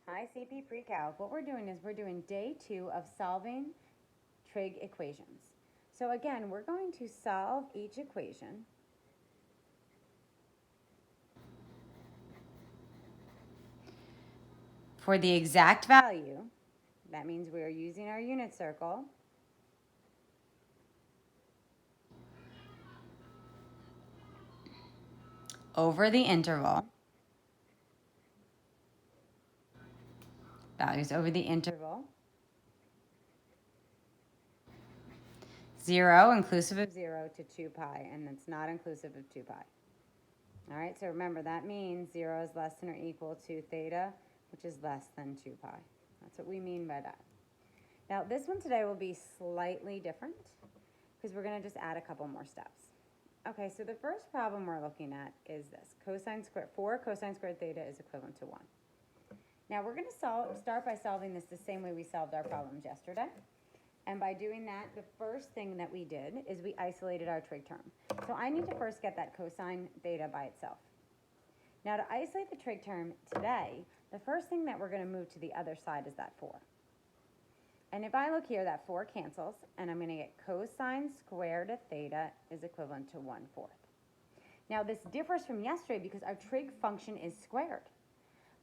Hi, CP Pre-Calc. What we're doing is we're doing day 2 of solving trig equations. So again, we're going to solve each equation for the exact value. That means we are using our unit circle. Over the interval. Values over the interval. 0 inclusive of 0 to 2 pi, and it's not inclusive of 2 pi. All right, so remember that means 0 is less than or equal to theta, which is less than 2 pi. That's what we mean by that. Now this one today will be slightly different because we're going to just add a couple more steps. Okay, so the first problem we're looking at is this. 4 cosine squared theta is equivalent to 1. Now we're going to start by solving this the same way we solved our problems yesterday. And by doing that, the first thing that we did is we isolated our trig term. So I need to first get that cosine theta by itself. Now to isolate the trig term today, the first thing that we're going to move to the other side is that 4. And if I look here, that 4 cancels, and I'm going to get cosine squared of theta is equivalent to 1/4. Now this differs from yesterday because our trig function is squared.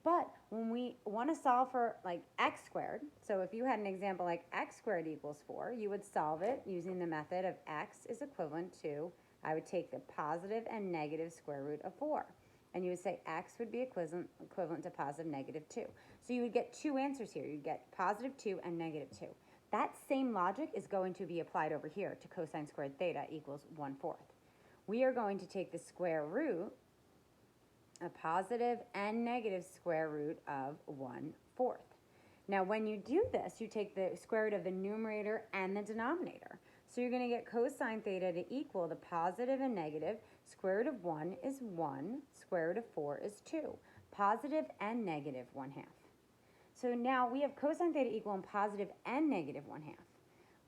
But when we want to solve for like x squared, so if you had an example like x squared equals 4, you would solve it using the method of x is equivalent to, I would take the positive and negative square root of 4. And you would say x would be equivalent to positive negative 2. So you would get two answers here. You'd get positive 2 and negative 2. That same logic is going to be applied over here to cosine squared theta equals 1/4. We are going to take the square root, a positive and negative square root of 1/4. Now when you do this, you take the square root of the numerator and the denominator. So you're going to get cosine theta to equal the positive and negative. Square root of 1 is 1. Square root of 4 is 2. Positive and negative 1/2. So now we have cosine theta equal positive and negative 1/2.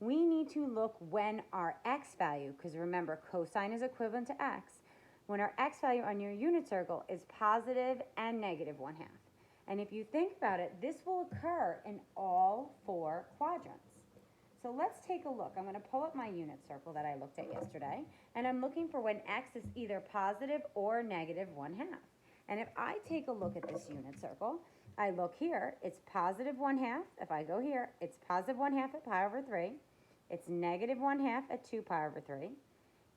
We need to look when our x value, because remember cosine is equivalent to x, when our x value on your unit circle is positive and negative 1/2. And if you think about it, this will occur in all 4 quadrants. So let's take a look. I'm going to pull up my unit circle that I looked at yesterday, and I'm looking for when x is either positive or negative 1/2. And if I take a look at this unit circle, I look here, it's positive 1/2. If I go here, it's positive 1/2 at pi over 3. It's negative 1/2 at 2 pi over 3.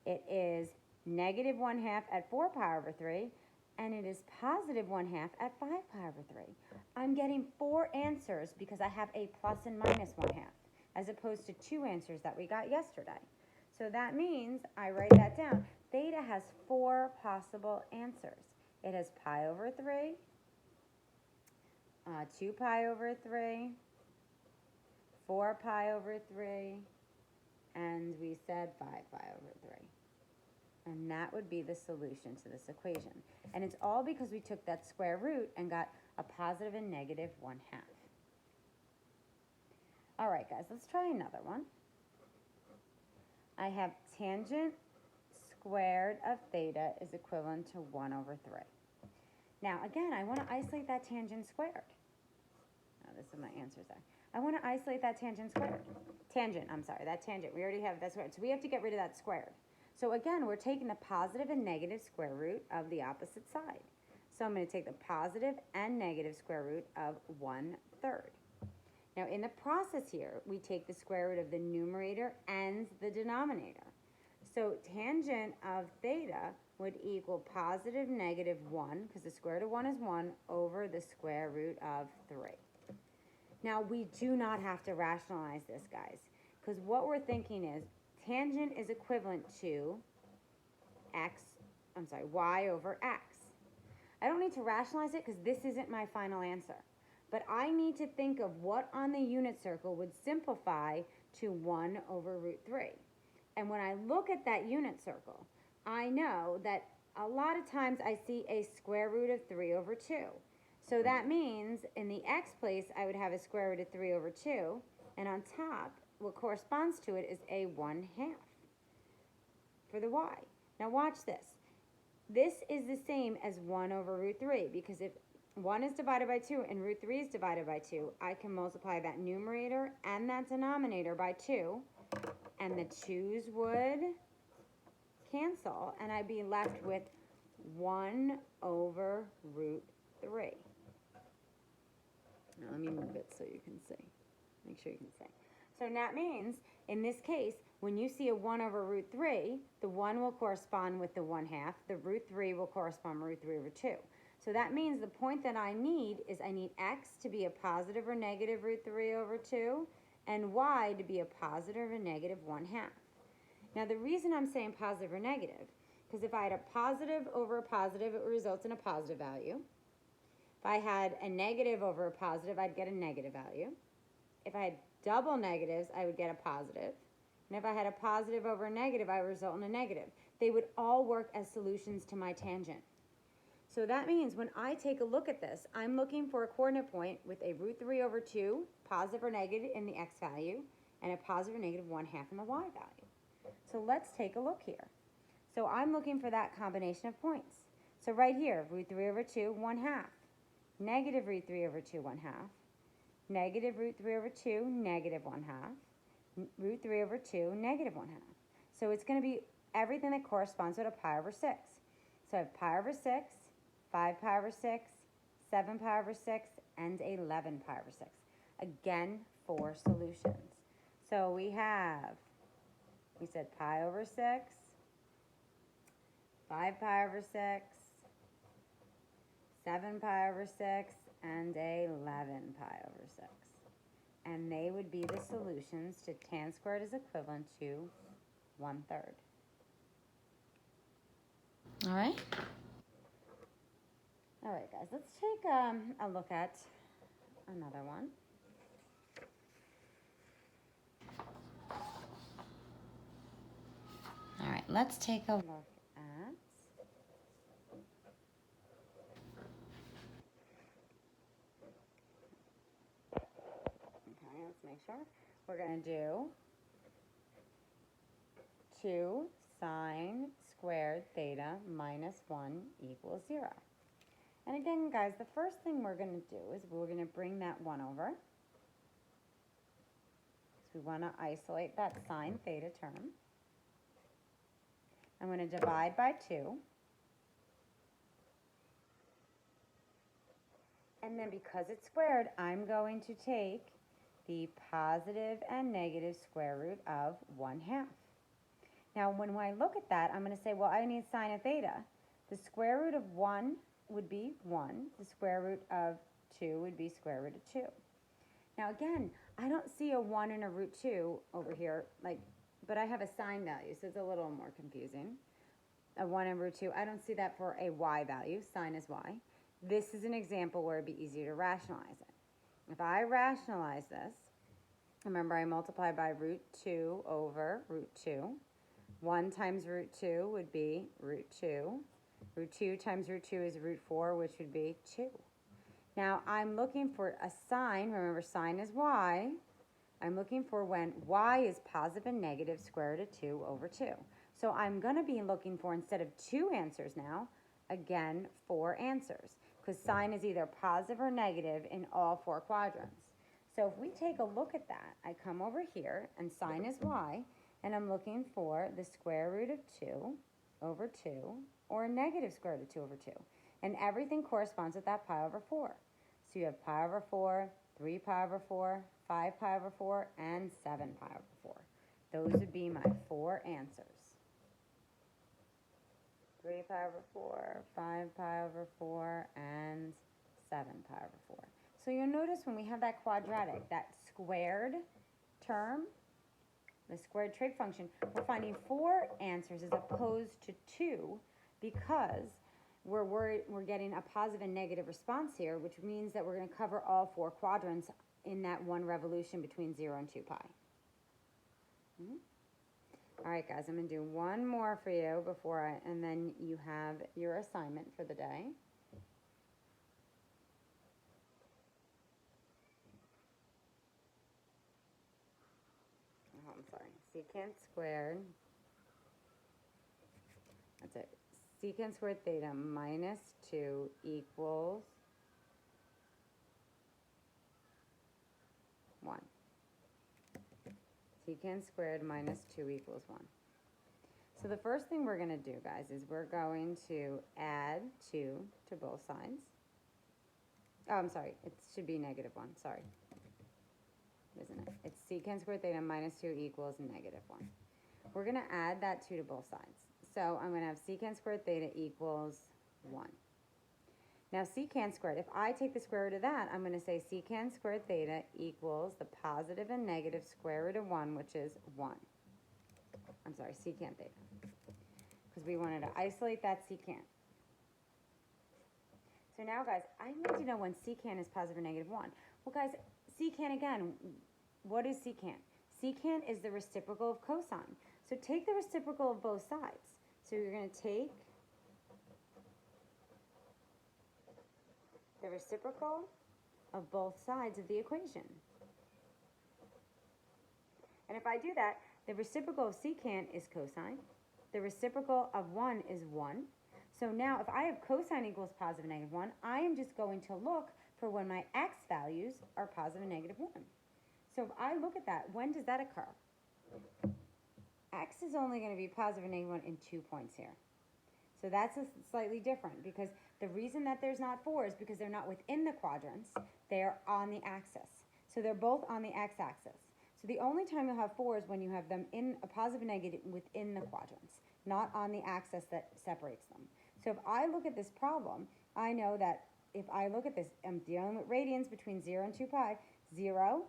It is negative 1/2 at 4 pi over 3. And it is positive 1/2 at 5 pi over 3. I'm getting 4 answers because I have a plus and minus 1/2, as opposed to 2 answers that we got yesterday. So that means, I write that down, theta has 4 possible answers. It has pi over 3, 2 pi over 3, 4 pi over 3, and we said 5 pi over 3. And that would be the solution to this equation. And it's all because we took that square root and got a positive and negative 1/2. All right, guys, let's try another one. I have tangent squared of theta is equivalent to 1/3. Now, again, I want to isolate that tangent squared. Oh, this is my answers there. I want to isolate that tangent squared. That tangent. We already have that squared. So we have to get rid of that squared. So again, we're taking the positive and negative square root of the opposite side. So I'm going to take the positive and negative square root of 1/3. Now in the process here, we take the square root of the numerator and the denominator. So tangent of theta would equal positive negative 1, because the square root of 1 is 1, over the square root of 3. Now we do not have to rationalize this, guys, because what we're thinking is tangent is equivalent to y over x. I don't need to rationalize it because this isn't my final answer. But I need to think of what on the unit circle would simplify to 1/√3. And when I look at that unit circle, I know that a lot of times I see a square root of 3/2. So that means in the x place, I would have a square root of 3/2. And on top, what corresponds to it is a 1/2 for the y. Now watch this. This is the same as 1/√3, because if 1 is divided by 2 and root 3 is divided by 2, I can multiply that numerator and that denominator by 2, and the 2's would cancel, and I'd be left with 1 over root 3. Now let me move it so you can see. Make sure you can see. So that means, in this case, when you see a 1 over root 3, the 1 will correspond with the 1/2. The root 3 will correspond with root 3 over 2. So that means the point that I need is I need x to be a positive or negative root 3 over 2, and y to be a positive or negative 1/2. Now the reason I'm saying positive or negative, because if I had a positive over a positive, it would result in a positive value. If I had a negative over a positive, I'd get a negative value. If I had double negatives, I would get a positive. And if I had a positive over a negative, I would result in a negative. They would all work as solutions to my tangent. So that means when I take a look at this, I'm looking for a coordinate point with a root 3 over 2, positive or negative in the x value, and a positive or negative 1/2 in the y value. So let's take a look here. So I'm looking for that combination of points. So right here, root 3 over 2, 1/2. Negative root 3 over 2, 1/2. Negative root 3 over 2, negative 1/2. Root 3 over 2, negative 1/2. So it's going to be everything that corresponds with a pi over 6. So I have pi over 6, 5 pi over 6, 7 pi over 6, and 11 pi over 6. Again, 4 solutions. So we said pi over 6, 5 pi over 6, 7 pi over 6, and 11 pi over 6. And they would be the solutions to tan squared is equivalent to 1/3. All right? All right, guys, let's take a look at another one. All right, let's take a look at let's make sure. We're going to do 2 sine squared theta minus 1 equals 0. And again, guys, the first thing we're going to do is we're going to bring that 1 over. So we want to isolate that sine theta term. I'm going to divide by 2. And then because it's squared, I'm going to take the positive and negative square root of 1/2. Now, when I look at that, I'm going to say, well, I need sine of theta. The square root of 1 would be 1. The square root of 2 would be square root of 2. Now, again, I don't see a 1 and a root 2 over here, but I have a sine value, so it's a little more confusing. A 1 and root 2, I don't see that for a y value. Sine is y. This is an example where it'd be easier to rationalize it. If I rationalize this, remember I multiply by root 2 over root 2. 1 times root 2 would be root 2. Root 2 times root 2 is root 4, which would be 2. Now, I'm looking for a sine. Remember, sine is y. I'm looking for when y is positive and negative square root of 2 over 2. So I'm going to be looking for, instead of 2 answers now, again, 4 answers, because sine is either positive or negative in all 4 quadrants. So if we take a look at that, I come over here, and sine is y, and I'm looking for the square root of 2 over 2, or a negative square root of 2 over 2. And everything corresponds with that pi over 4. So you have pi over 4, 3 pi over 4, 5 pi over 4, and 7 pi over 4. Those would be my 4 answers. 3 pi over 4, 5 pi over 4, and 7 pi over 4. So you'll notice when we have that quadratic, that squared term, the squared trig function, we're finding 4 answers as opposed to 2 because we're getting a positive and negative response here, which means that we're going to cover all 4 quadrants in that one revolution between 0 and 2 pi. All right, guys, I'm going to do one more for you and then you have your assignment for the day. Oh, I'm sorry. Secant squared. That's it. Secant squared theta minus 2 equals secant squared minus 2 equals 1. So the first thing we're going to do, guys, is we're going to add 2 to both sides. Oh, I'm sorry. It should be negative 1. Sorry. Isn't it? It's secant squared theta minus 2 equals negative 1. We're going to add that 2 to both sides. So I'm going to have secant squared theta equals 1. Now secant squared, if I take the square root of that, I'm going to say secant squared theta equals the positive and negative square root of 1, which is 1. I'm sorry, secant theta. Because we wanted to isolate that secant. So now, guys, I need to know when secant is positive or negative 1. Well, guys, secant again, what is secant? Secant is the reciprocal of cosine. So take the reciprocal of both sides. So you're going to take the reciprocal of both sides of the equation. And if I do that, the reciprocal of secant is cosine. The reciprocal of 1 is 1. So now if I have cosine equals positive and negative 1, I am just going to look for when my x values are positive and negative 1. So if I look at that, when does that occur? X is only going to be positive and negative 1 in 2 points here. So that's slightly different because the reason that there's not 4 is because they're not within the quadrants. They're on the axis. So they're both on the x-axis. So the only time you'll have 4 is when you have them in a positive and negative within the quadrants, not on the axis that separates them. So if I look at this problem, I know that if I look at this, I'm dealing with radians between 0 and 2 pi. 0,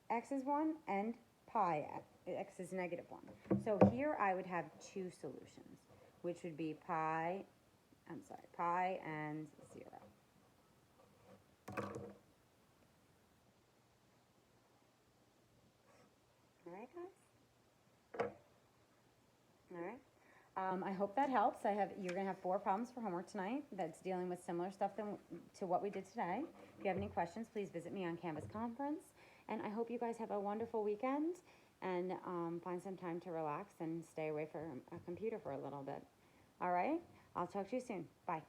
x is 1, and pi, x is negative 1. So here I would have 2 solutions, which would be pi and 0. All right, guys? All right. I hope that helps. You're going to have 4 problems for homework tonight that's dealing with similar stuff to what we did today. If you have any questions, please visit me on Canvas Conference. And I hope you guys have a wonderful weekend and find some time to relax and stay away from a computer for a little bit. All right? I'll talk to you soon. Bye.